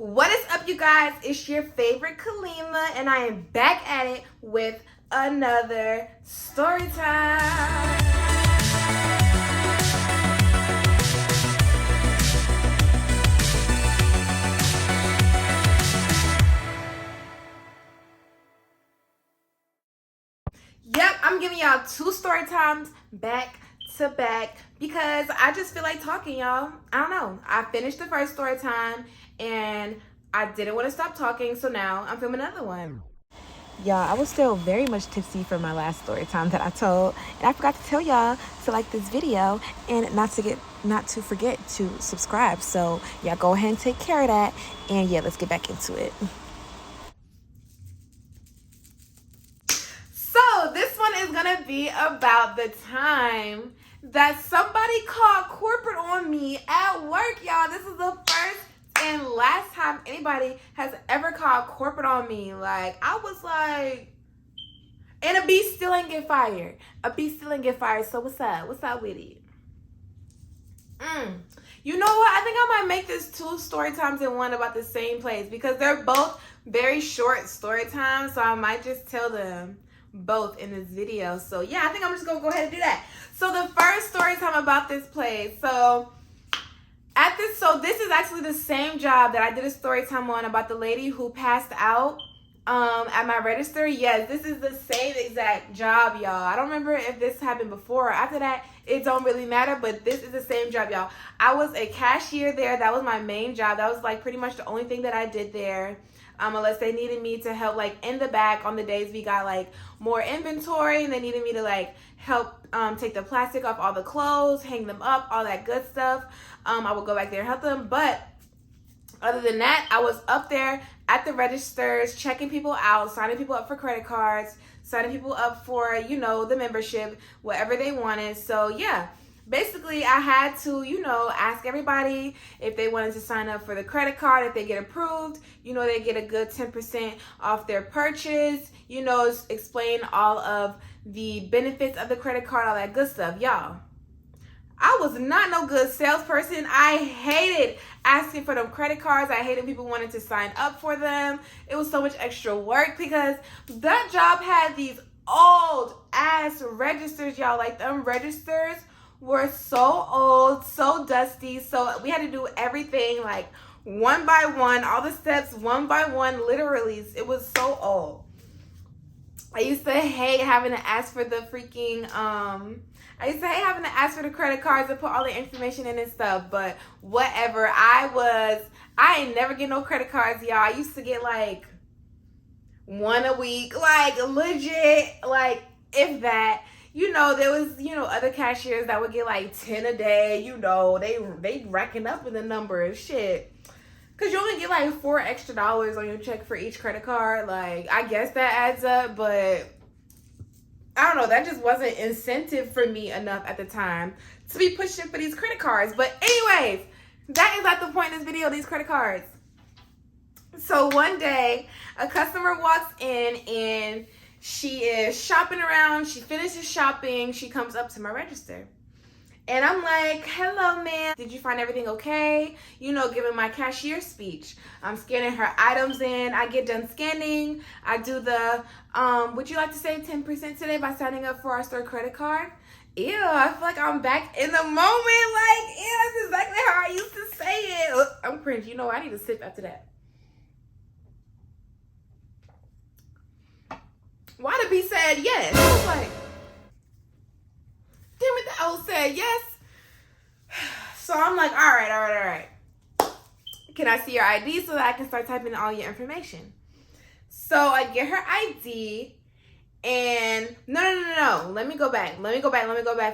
What is up, you guys? It's your favorite Kalima, and I am back at it with another story time. Yep, I'm giving y'all two story times back to back because I just feel like talking, y'all. I don't know. I finished the first story time and I didn't want to stop talking, so now I'm filming another one. Y'all, I was still very much tipsy for my last story time that I told, and I forgot to tell y'all to like this video and not to forget to subscribe. So y'all go ahead and take care of that, and yeah, let's get back into it. So this one is gonna be about the time that somebody called corporate on me at work, y'all. This is the first and last time anybody has ever called corporate on me. Like, I was like, and a beast still ain't get fired. So what's up? What's up with it? You know what? I think I might make this two story times in one about the same place because they're both very short story times. So I might just tell them both in this video. So yeah, I think I'm just gonna go ahead and do that. So the first story time about this place. This is actually the same job that I did a story time on about the lady who passed out at my register. Yes, this is the same exact job, y'all. I don't remember if this happened before or after that. It don't really matter, but this is the same job, y'all. I was a cashier there. That was my main job. That was like pretty much the only thing that I did there. Unless they needed me to help like in the back on the days we got like more inventory and they needed me to like help take the plastic off all the clothes, hang them up, all that good stuff. I would go back there and help them. But other than that, I was up there at the registers, checking people out, signing people up for credit cards, signing people up for, you know, the membership, whatever they wanted. So yeah. Basically, I had to, you know, ask everybody if they wanted to sign up for the credit card. If they get approved, you know, they get a good 10% off their purchase. You know, explain all of the benefits of the credit card, all that good stuff. Y'all, I was not no good salesperson. I hated asking for them credit cards. I hated people wanting to sign up for them. It was so much extra work because that job had these old ass registers, y'all. Like, them registers were so old, so dusty. So we had to do everything like one by one, all the steps one by one, literally. It was so old. I used to hate having to ask for the freaking, the credit cards and put all the information in and stuff, but whatever. I ain't never get no credit cards, y'all. I used to get like one a week, like legit, like if that. You know, there was, you know, other cashiers that would get like 10 a day. You know, they racking up in the number of shit. Because you only get like $4 extra on your check for each credit card. Like, I guess that adds up, but I don't know. That just wasn't incentive for me enough at the time to be pushing for these credit cards. But anyways, that is not the point of this video, these credit cards. So one day, a customer walks in and she is shopping around. She finishes shopping. She comes up to my register. And I'm like, hello, ma'am. Did you find everything okay? You know, giving my cashier speech. I'm scanning her items in. I get done scanning. I do the, would you like to save 10% today by signing up for our store credit card? Ew, I feel like I'm back in the moment. Like, ew, that's exactly how I used to say it. I'm cringe. You know, I need a sip after that. Why the B said yes? I was like, damn it, the O said yes. So I'm like, all right. Can I see your ID so that I can start typing in all your information? So I get her ID and no. Let me go back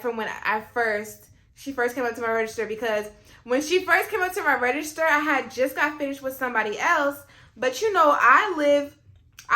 from when she first came up to my register, because when she first came up to my register, I had just got finished with somebody else. But you know, I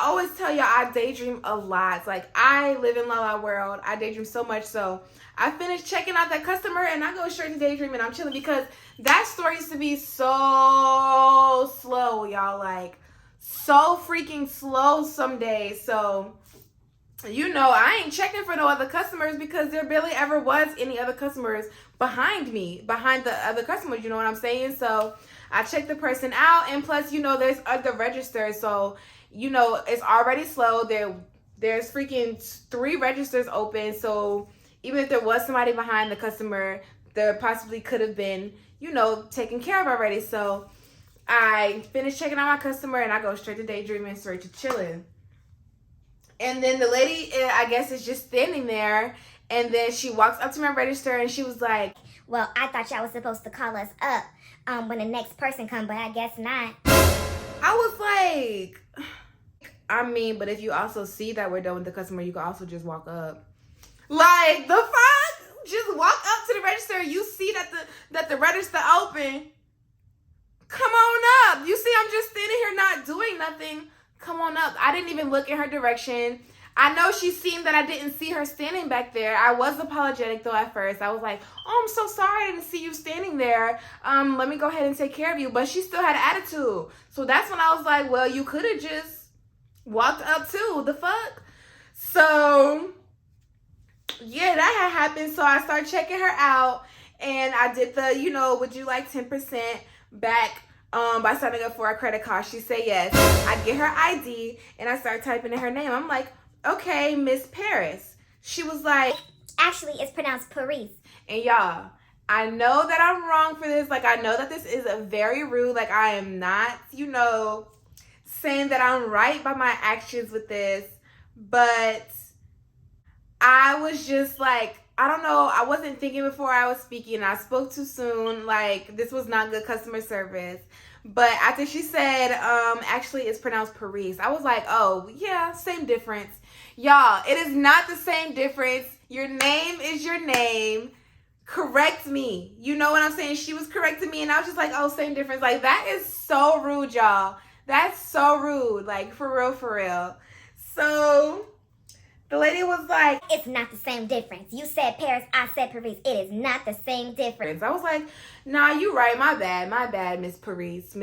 always tell y'all I daydream a lot. Like, I live in La La World. I daydream so much. So I finished checking out that customer and I go straight to daydream and I'm chilling because that store used to be so slow, y'all. Like, so freaking slow some days. So, you know, I ain't checking for no other customers because there barely ever was any other customers behind the other customers. You know what I'm saying? So I checked the person out, and plus, you know, there's other registers, so, you know, it's already slow. There's freaking 3 registers open, so even if there was somebody behind the customer, there possibly could have been, you know, taken care of already. So I finished checking out my customer, and I go straight to daydreaming, straight to chilling. And then the lady, I guess, is just standing there, and then she walks up to my register, and she was like, well, I thought y'all was supposed to call us up when the next person come, but I guess not. I was like, I mean, but if you also see that we're done with the customer, you can also just walk up. Like, the fuck? Just walk up to the register. You see that the register open. Come on up. You see I'm just standing here not doing nothing. Come on up. I didn't even look in her direction. I know she seen that I didn't see her standing back there. I was apologetic though at first. I was like, oh, I'm so sorry I didn't see you standing there. Let me go ahead and take care of you. But she still had attitude. So that's when I was like, well, you could have just walked up too. The fuck? So yeah, that had happened. So I started checking her out, and I did the, you know, would you like 10% back by signing up for a credit card? She said yes. I get her ID, and I start typing in her name. I'm like, okay, Miss Paris. She was like, actually, it's pronounced Paris. And y'all, I know that I'm wrong for this. Like, I know that this is a very rude. Like, I am not, you know, saying that I'm right by my actions with this, but I was just like, I don't know. I wasn't thinking before I was speaking. I spoke too soon. Like, this was not good customer service. But after she said, actually, it's pronounced Paris, I was like, oh, yeah, same difference. Y'all, it is not the same difference. Your name is your name. Correct me. You know what I'm saying? She was correcting me, and I was just like, oh, same difference. Like, that is so rude, y'all. That's so rude. Like, for real, for real. So the lady was like, it's not the same difference. You said Paris, I said Paris. It is not the same difference. I was like, nah, you right. My bad, Miss Paris,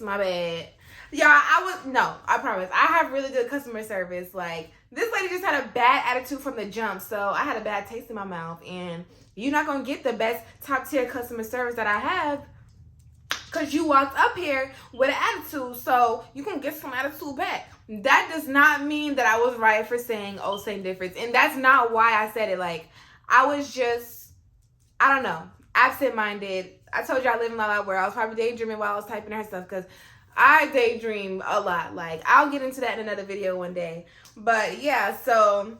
my bad. Y'all, I promise. I have really good customer service. Like, this lady just had a bad attitude from the jump, so I had a bad taste in my mouth, and you're not going to get the best top-tier customer service that I have because you walked up here with an attitude, so you can get some attitude back. That does not mean that I was right for saying, oh, same difference. And that's not why I said it. Like, I was just, I don't know, absent-minded. I told you I live in La La where I was probably daydreaming while I was typing her stuff because I daydream a lot. Like, I'll get into that in another video one day. But, yeah, so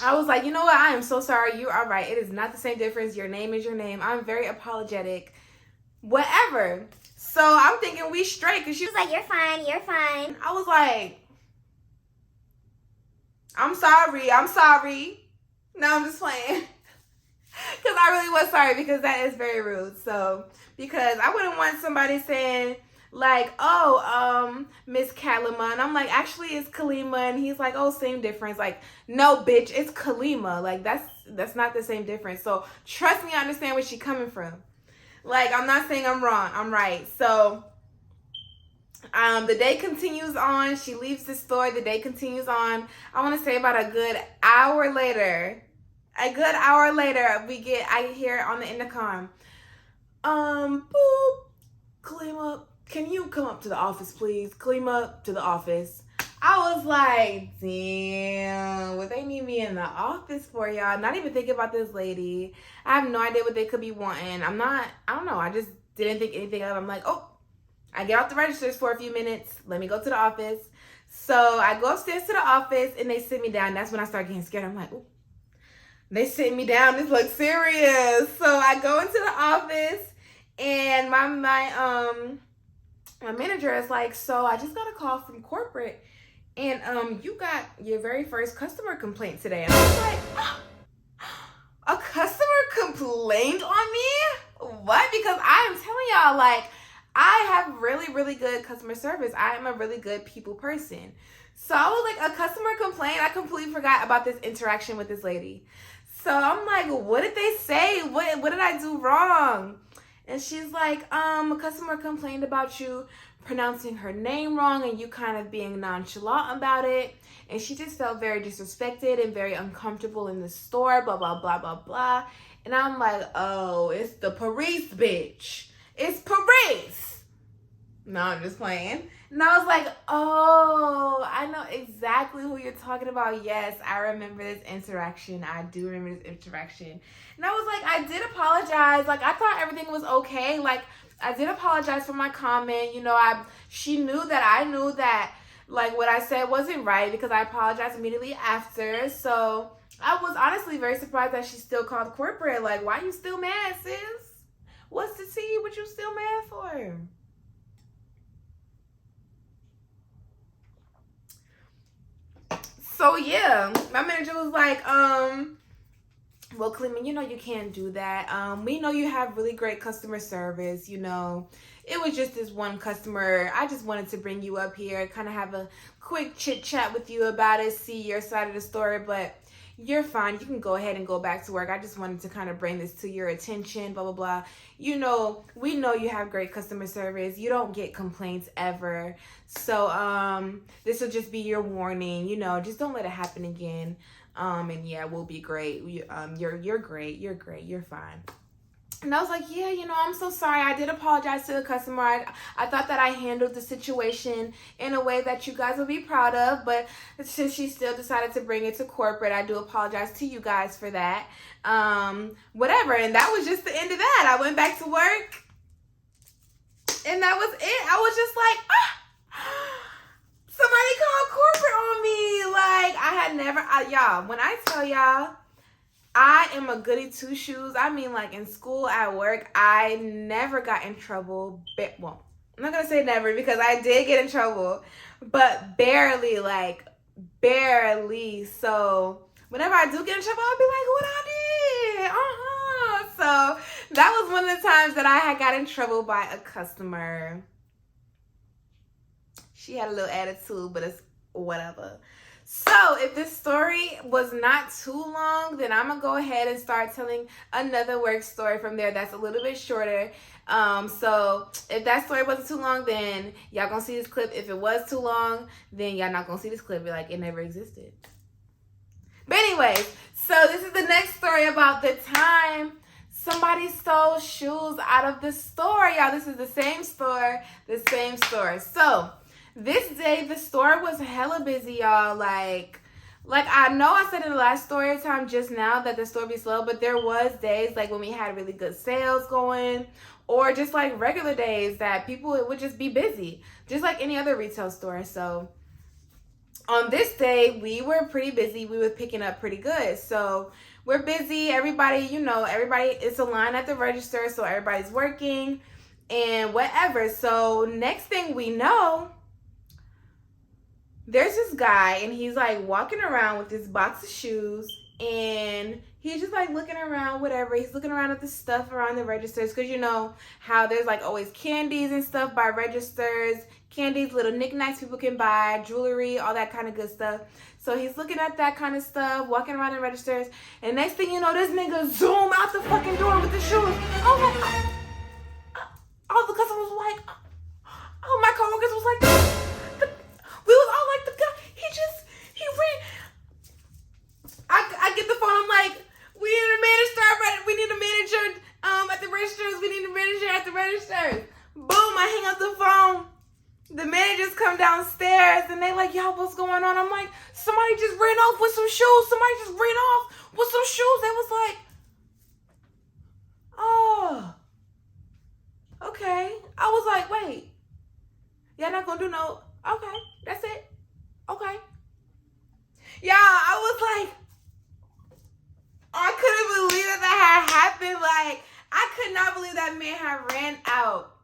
I was like, you know what? I am so sorry. You are right. It is not the same difference. Your name is your name. I'm very apologetic. Whatever. So I'm thinking we straight because she was like, you're fine. I was like, I'm sorry. No, I'm just playing. Because I really was sorry because that is very rude. So, because I wouldn't want somebody saying like, oh, Miss Kalima. And I'm like, actually it's Kalima. And he's like, oh, same difference. Like, no, bitch, it's Kalima. Like, that's not the same difference. So trust me, I understand where she's coming from. Like, I'm not saying I'm wrong. I'm right. So, the day continues on. She leaves the store. The day continues on. I want to say about a good hour later. I hear on the intercom, boop, Kalima, can you come up to the office, please? Kalima, to the office. I was like, damn, what they need me in the office for, y'all? Not even thinking about this lady. I have no idea what they could be wanting. I don't know. I just didn't think anything of it. I'm like, oh, I get off the registers for a few minutes. Let me go to the office. So I go upstairs to the office, and they sit me down. That's when I start getting scared. I'm like, oh, they sit me down. This looks serious. So I go into the office, and my manager is like, so I just got a call from corporate. And you got your very first customer complaint today. And I was like, oh, a customer complained on me? What? Because I am telling y'all, like, I have really, really good customer service. I am a really good people person. So I was like, a customer complaint? I completely forgot about this interaction with this lady. So I'm like, what did they say? What did I do wrong? And she's like, a customer complained about you pronouncing her name wrong and you kind of being nonchalant about it. And she just felt very disrespected and very uncomfortable in the store, blah, blah, blah, blah, blah. And I'm like, oh, it's the Paris bitch. It's Paris. No, I'm just playing. And I was like, oh, I know exactly who you're talking about. Yes, I remember this interaction. I do remember this interaction. And I was like, I did apologize. Like, I thought everything was okay. Like, I did apologize for my comment. You know, she knew that I knew that, like, what I said wasn't right because I apologized immediately after. So I was honestly very surprised that she still called corporate. Like, why you still mad, sis? What's the tea? What you still mad for? So yeah, my manager was like, well, Clement, you know you can't do that. We know you have really great customer service, you know. It was just this one customer. I just wanted to bring you up here, kind of have a quick chit chat with you about it, see your side of the story, but you're fine. You can go ahead and go back to work. I just wanted to kind of bring this to your attention, blah, blah, blah. You know, we know you have great customer service. You don't get complaints ever. So, this will just be your warning, you know, just don't let it happen again. And yeah, we'll be great. You're great. You're great. You're fine. And I was like, yeah, you know, I'm so sorry. I did apologize to the customer. I thought that I handled the situation in a way that you guys will be proud of. But since she still decided to bring it to corporate, I do apologize to you guys for that. Whatever. And that was just the end of that. I went back to work. And that was it. I was just like, somebody called corporate on me. Like, I had never, y'all, when I tell y'all, I am a goody two shoes. I mean, like, in school, at work, I never got in trouble. Well, I'm not going to say never because I did get in trouble, but barely, like, barely. So whenever I do get in trouble, I'll be like, what I did? So that was one of the times that I had got in trouble by a customer. She had a little attitude, but it's whatever. So if this story was not too long, then I'm going to go ahead and start telling another work story from there that's a little bit shorter. So if that story wasn't too long, then y'all going to see this clip. If it was too long, then y'all not going to see this clip. Like, it never existed. But anyways, so this is the next story about the time somebody stole shoes out of the store. Y'all, this is the same store, So this day, the store was hella busy, y'all. Like I know I said in the last story time just now that the store be slow, but there was days like when we had really good sales going, or just like regular days that people would just be busy, just like any other retail store. So on this day, we were pretty busy. We were picking up pretty good. So we're busy. Everybody, it's a line at the register, so everybody's working and whatever. So next thing we know, there's this guy and he's like walking around with this box of shoes and he's just like looking around, whatever. He's looking around at the stuff around the registers because you know how there's like always candies and stuff by registers, candies, little knickknacks people can buy, jewelry, all that kind of good stuff. So he's looking at that kind of stuff, walking around the registers, and next thing you know, this nigga zoom out the fucking door with the shoes. Oh my God. All the customers were like, oh, my coworkers was like, we was all like, the guy, he ran. I get the phone, I'm like, we need a manager, we need a manager at the registers, we need a manager at the registers. Boom, I hang up the phone. The managers come downstairs and they like, y'all, what's going on? I'm like, somebody just ran off with some shoes. Somebody just ran off with some shoes. They was like, oh, okay. I was like, wait, y'all not gonna do no, okay, that's it. Okay. Yeah, I was like, I couldn't believe that had happened. Like, I could not believe that man had ran out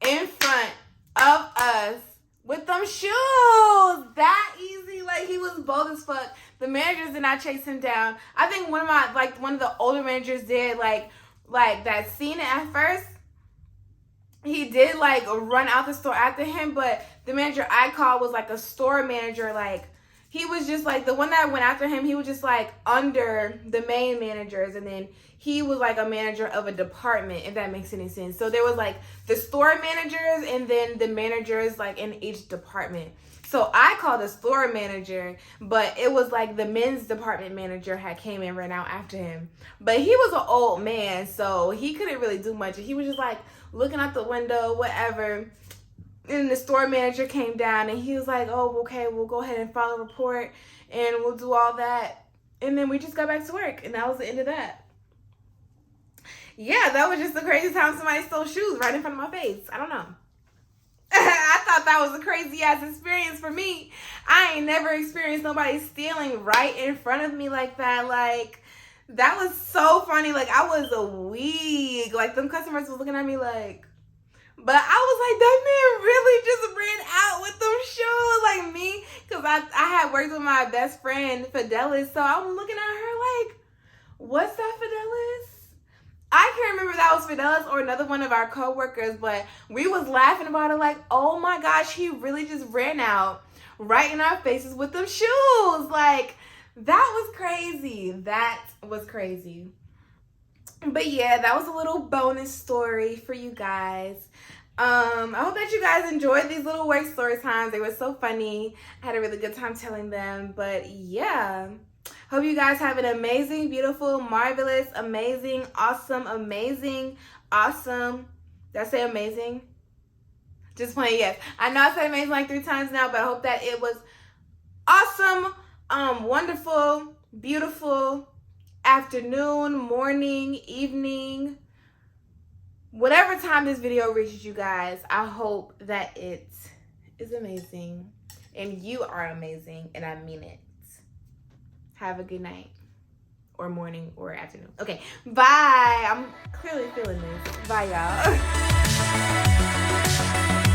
in front of us with them shoes. That easy. Like, he was bold as fuck. The managers did not chase him down. I think one of the older managers did like that seen it at first. He did like run out the store after him, but the manager I called was like a store manager. Like, he was just like the one that went after him. He was just like under the main managers, and then he was like a manager of a department, if that makes any sense. So there was like the store managers and then the managers like in each department. So I called the store manager, but it was like the men's department manager had came and ran out after him. But he was an old man, so he couldn't really do much. He was just like, looking out the window, whatever. And the store manager came down and he was like, oh, okay, we'll go ahead and file a report and we'll do all that. And then we just got back to work, and that was the end of that. Yeah, that was just the crazy time somebody stole shoes right in front of my face. I don't know. I thought that was a crazy ass experience for me. I ain't never experienced nobody stealing right in front of me like that. Like, that was so funny. Like, I was weak. Like, them customers was looking at me like, but I was like, that man really just ran out with them shoes, like me, because I had worked with my best friend, Fidelis, so I'm looking at her like, what's that, Fidelis? I can't remember if that was Fidelis or another one of our coworkers, but we was laughing about it like, oh my gosh, he really just ran out right in our faces with them shoes. Like, that was crazy. That was crazy. But yeah, that was a little bonus story for you guys. I hope that you guys enjoyed these little work story times. They were so funny. I had a really good time telling them. But yeah, hope you guys have an amazing, beautiful, marvelous, amazing, awesome, amazing, awesome. Did I say amazing? Just playing, yes. I know I said amazing like 3 times now, but I hope that it was awesome, wonderful, beautiful, afternoon, morning, evening, whatever time this video reaches you guys. I hope that it is amazing and you are amazing, and I mean it. Have a good night or morning or afternoon. Okay, bye. I'm clearly feeling this. Bye, y'all.